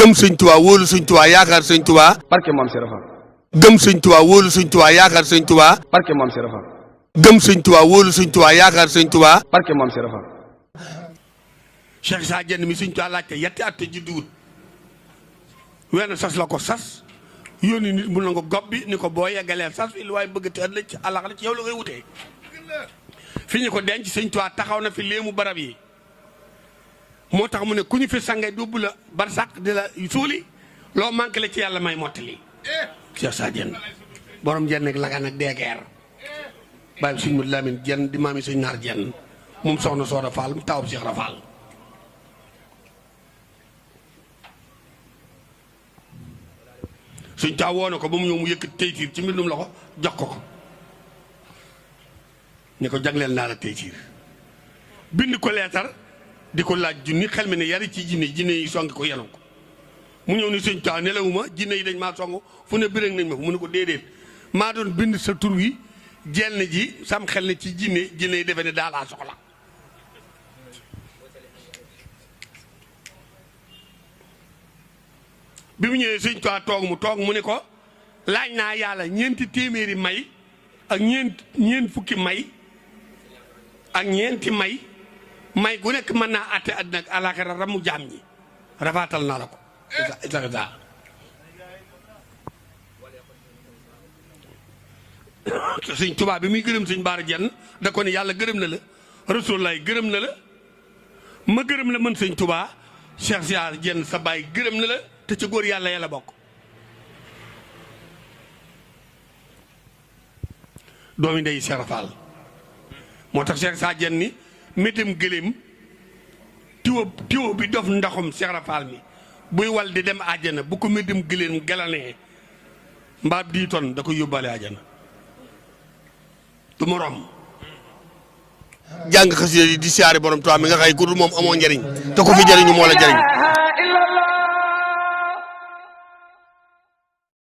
gëm sëñ Tuubaa wóolu sëñ Tuubaa yaakaar sëñ Tuubaa. barke Maam Cheikh Fall. gëm sëñ Tuubaa wóolu sëñ Tuubaa yaakaar sëñ Tuubaa. barke Maam Cheikh Fall. gëm sëñ Tuubaa wóolu sëñ Tuubaa yaakaar sëñ Tuubaa. barke Maam Cheikh Fall. Cheikh Issa Diène mi sëñ Tuubaa laajte yetti at te judduwut wenn sas la ko sas yónni nit mu na ko gob bi ni ko boo yeggalee sas fi lu waaye bëgg te ëllëg ci àllax la ci yow la koy wutee fi ñu ko denc sëñ Tuubaa taxaw na fi léemu barab yi moo tax mu ne ku ñu fi sange dubbu la barsàq di la suuli loo manqué la ci yàlla may mottali Cheikh Issa Diène borom jenn ak lagaan ak deegeer bàyyi sëñ Modou Lamine Diène di maami sëñ Naar Diène moom soxna Soora Fall mu tawab Cheikh Rafal suñ taa woo na ko ba mu ñëw mu yëkkat teytiir ci mbindum la ko jox ko ne ko jagleel naa la teytiir bind ko leetar di ko laaj junni xel mi ne yari ci jinne yi songi ko yenu ko mu ñëw ni suñ taa nelawuma jinne yi dañ maa song fu ne biréeg nañ ma ko mu ne ko déedéet maa doon bind sa tur wi jenn ji sam xel ne ci jinne yi defe ne daa laa soxla bi mu ñëwee sëñ Tuubaa toog mu ne ko laaj naa yàlla ñeenti téeméeri may ak ñeent fukki may ak ñeenti may gu nekk mën naa àtte àddina ak àllaaxira ramu jaam ñi rafaatal naa la ko isa sëñ Tuubaa bi muy gërëm sëñ Baara Jenn da ko ne yàlla gërëm na la Rasulullaay gërëm na la ma gërëm la mën sëñ Tuubaa Cheikh Issa Diène sa baay gërëm na la te ci góor yàlla yàlla bokk doomi ndey Cheikh Rafal moo tax Cheikh Issa Diène ni métam gëléem tiwo bi dof ndaxum Cheikh Rafal mi buy wal di dem àjjana bu ko métam gëléem galanee mbaab 10 tonnes da koy yóbbaale àjjana du morom jàng xasida yi di siyaare borom Tuubaa mi nga xëy ku dul moom amoo njariñ te ko fi jariñu moo la jariñ